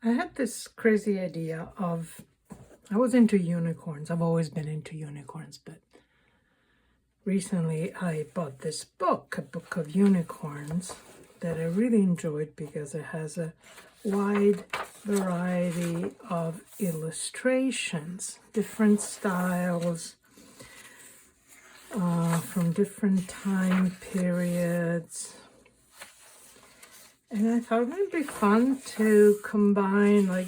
I had this crazy idea of, I was into unicorns. I've always been into unicorns, but recently I bought this book, a book of unicorns that I really enjoyed because it has a wide variety of illustrations, different styles, from different time periods. And I thought it would be fun to combine like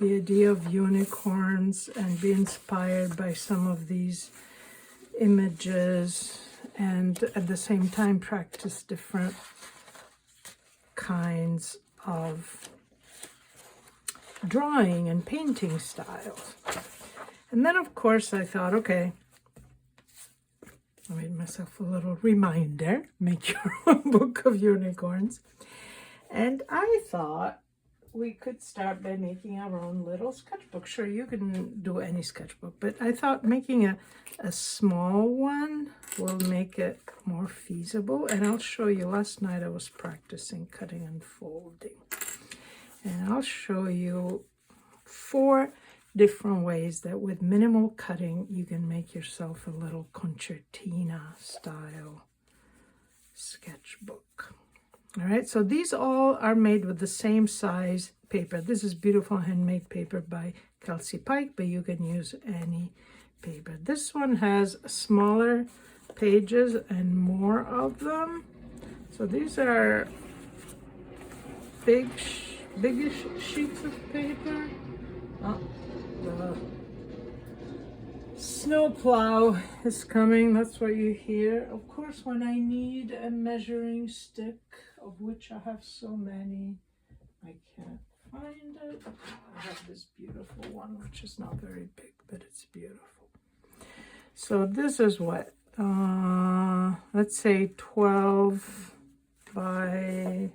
the idea of unicorns and be inspired by some of these images and at the same time practice different kinds of drawing and painting styles. And then of course I thought, okay, I made myself a little reminder, make your own book of unicorns. And I thought we could start by making our own little sketchbook. Sure, you can do any sketchbook, but I thought making a small one will make it more feasible. And I'll show you, last night I was practicing cutting and folding. And I'll show you 4 different ways that with minimal cutting, you can make yourself a little concertina style sketchbook. All right, so these all are made with the same size paper. This is beautiful handmade paper by Kelsey Pike, but you can use any paper. This one has smaller pages and more of them. So these are biggish sheets of paper. Oh, the snowplow is coming. That's what you hear. Of course, when I need a measuring stick, of which I have so many, I can't find it. I have this beautiful one, which is not very big, but it's beautiful. So this is what, let's say 12 by,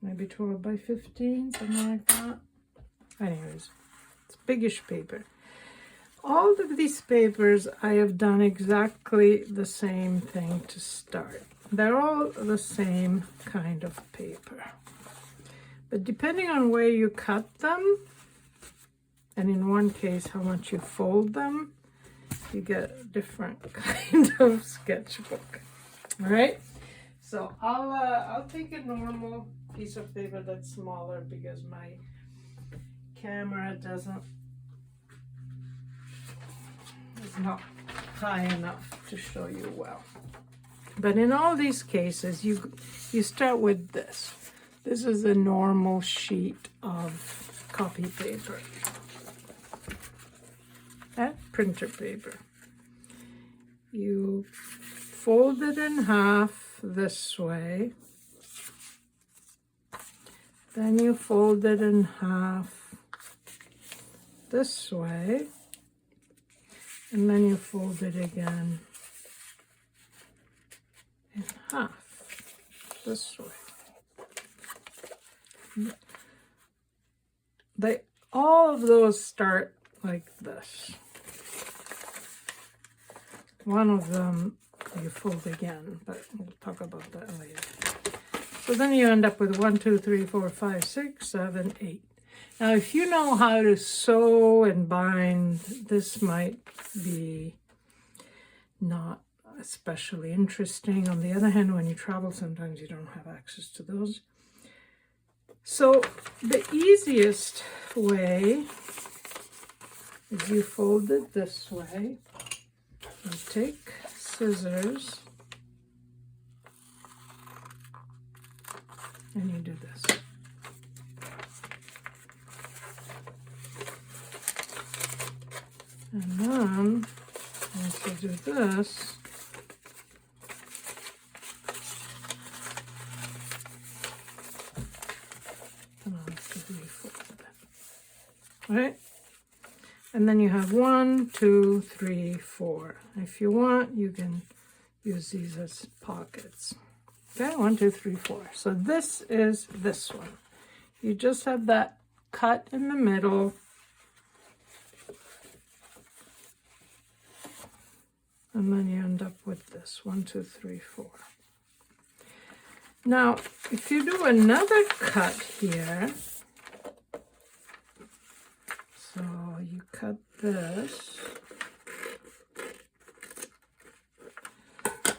maybe 12 by 15, something like that. Anyways, it's biggish paper. All of these papers, I have done exactly the same thing to start. They're all the same kind of paper. But depending on where you cut them, and in one case how much you fold them, you get a different kind of sketchbook. All right? So I'll take a normal piece of paper that's smaller because my camera is not high enough to show you well. But in all these cases, you start with this. This is a normal sheet of copy paper. And printer paper. You fold it in half this way. Then you fold it in half this way. And then you fold it again in half this way. All of those start like this. One of them you fold again, but we'll talk about that later. So then you end up with 1, 2, 3, 4, 5, 6, 7, 8. Now, if you know how to sew and bind, this might be not especially interesting. On the other hand, when you travel, sometimes you don't have access to those. So the easiest way is you fold it this way. You take scissors and you do this. And then, once you do this, right? And then you have 1, 2, 3, 4. If you want, you can use these as pockets. Okay, 1, 2, 3, 4. So this is this one. You just have that cut in the middle. And then you end up with this 1, 2, 3, 4. Now, if you do another cut here, so you cut this,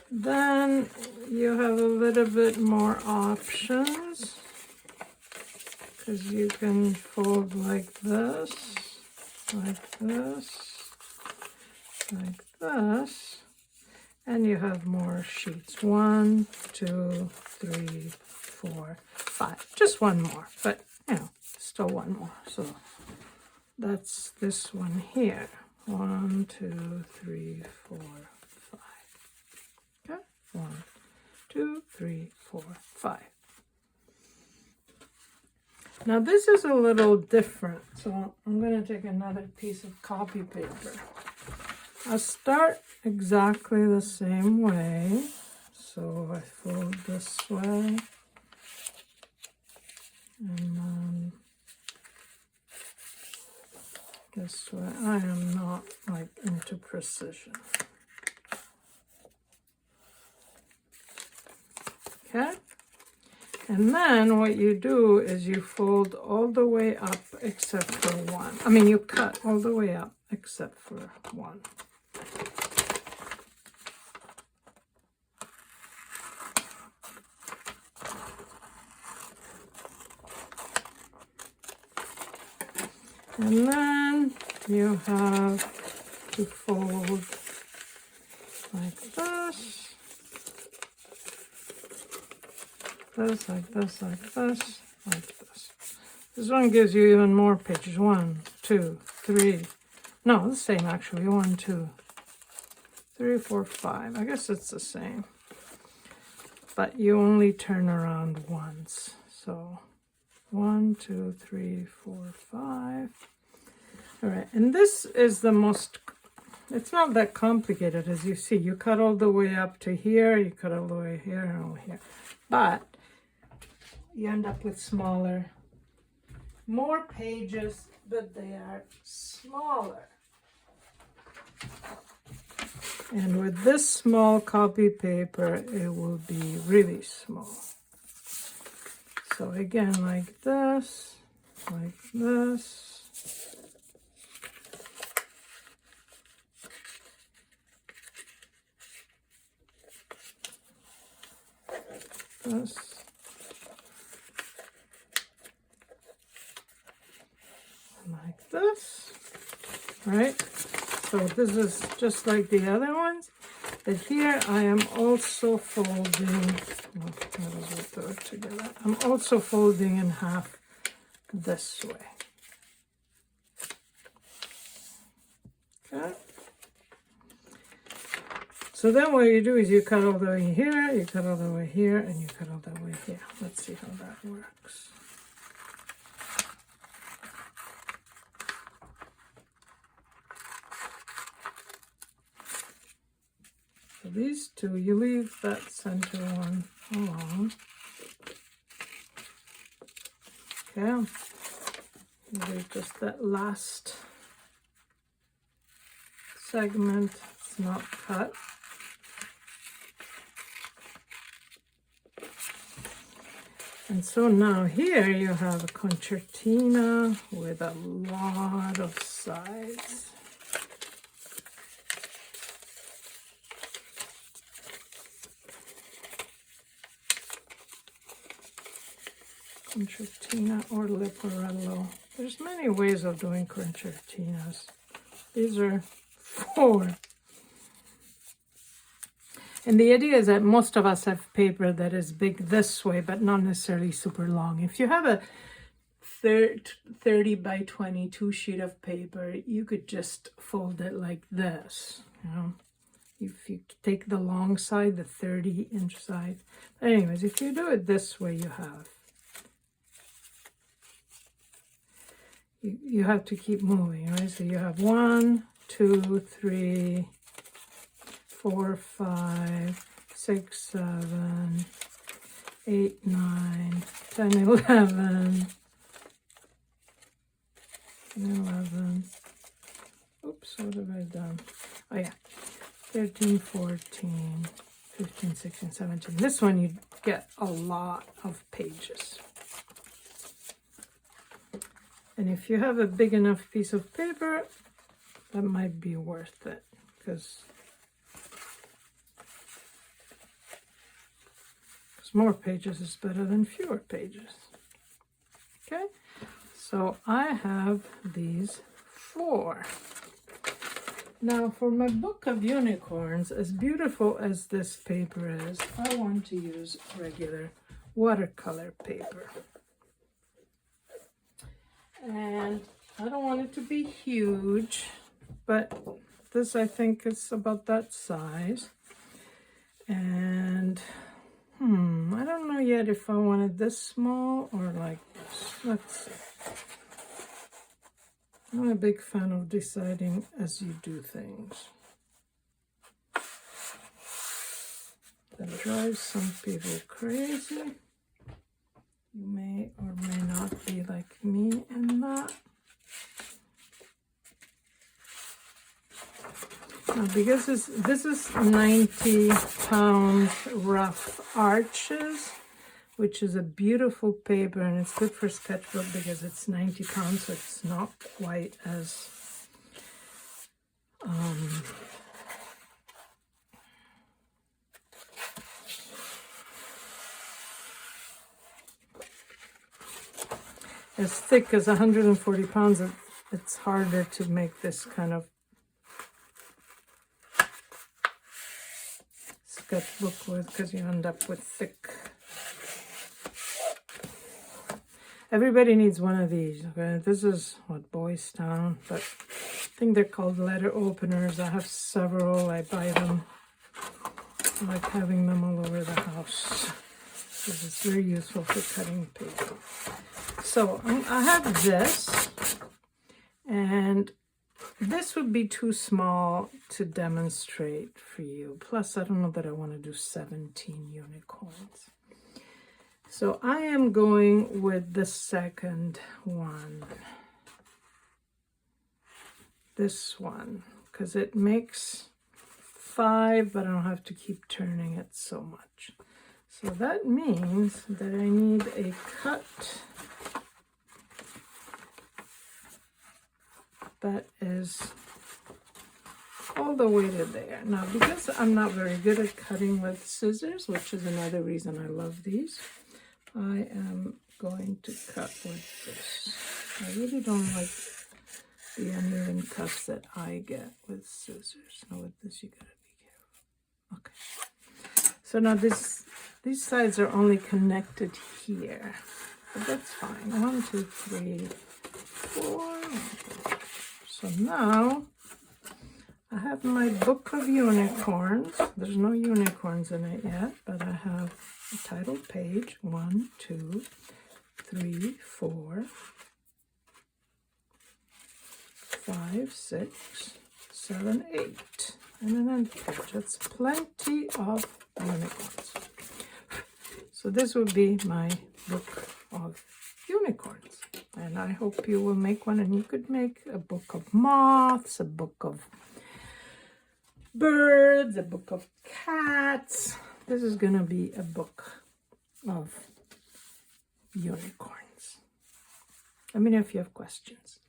then you have a little bit more options, because you can fold like this, like this, like this, and you have more sheets. 1, 2, 3, 4, 5. Just one more, but you know, still one more. So that's this one here. 1, 2, 3, 4, 5. Okay, 1, 2, 3, 4, 5. Now this is a little different, so I'm going to take another piece of copy paper. I'll start exactly the same way. So I fold this way, and then this way. I am not like into precision. Okay? And then what you do is you fold all the way up except for one. I mean, you cut all the way up except for one. And then you have to fold like this. This, like this, like this, like this. This one gives you even more pages. 1, 2, 3. No, the same actually. 1, 2, 3, 4, 5. I guess it's the same. But you only turn around once. So 1, 2, 3, 4, 5. All right, and this is the most, it's not that complicated as you see. You cut all the way up to here, you cut all the way here and over here. But you end up with smaller, more pages, but they are smaller. And with this small copy paper, it will be really small. So again, like this, like this. This. Like this, right? So this is just like the other ones, but here I am also folding, well, that is a third together. I'm also folding in half this way. Okay. So then what you do is you cut all the way here, you cut all the way here, and you cut all the way here. Let's see how that works. So these two, you leave that center one alone. Okay. You leave just that last segment. It's not cut. And so now here you have a concertina with a lot of sides. Concertina or Leporello. There's many ways of doing concertinas. These are 4. And the idea is that most of us have paper that is big this way, but not necessarily super long. If you have a 30 by 22 sheet of paper, you could just fold it like this, you know. If you take the long side, the 30-inch side. But anyways, if you do it this way, you have to keep moving, right? So you have 1, 2, 3, 4, 5, 6, 7, 8, 9, 10, 11, 11. Oops, what have I done? Oh yeah, 13, 14, 15, 16, 17. This one you get a lot of pages. And if you have a big enough piece of paper, that might be worth it, because more pages is better than fewer pages. Okay, so I have these 4. Now for my book of unicorns, as beautiful as this paper is, I want to use regular watercolor paper. And I don't want it to be huge, but this I think is about that size. And I don't know yet if I wanted this small or like this. Let's see. I'm a big fan of deciding as you do things. That drives some people crazy. You may or may not be like me in that. Now, because this is 90 pound rough arches, which is a beautiful paper, and it's good for sketchbook because it's 90 pounds, so it's not quite as as thick as 140 pounds. It's harder to make this kind of sketchbook with, because you end up with thick. Everybody needs one of these. Okay, this is what, Boys Town, but I think they're called letter openers. I have several. I buy them. I like having them all over the house. This is very useful for cutting paper. So I have this, and this would be too small to demonstrate for you. Plus, I don't know that I want to do 17 unicorns. So I am going with the second one. This one, because it makes 5, but I don't have to keep turning it so much. So that means that I need a cut that is all the way to there. Now, because I'm not very good at cutting with scissors, which is another reason I love these, I am going to cut with this. I really don't like the uneven cuts that I get with scissors. Now with this, you gotta be careful. Okay. So now these sides are only connected here, but that's fine. 1, 2, 3, 4. So now I have my book of unicorns. There's no unicorns in it yet, but I have a title page. 1, 2, 3, 4, 5, 6, 7, 8. And an end page. That's plenty of unicorns. So this would be my book of unicorns. And I hope you will make one, and you could make a book of moths, a book of birds, a book of cats. This is going to be a book of unicorns. Let me know if you have questions.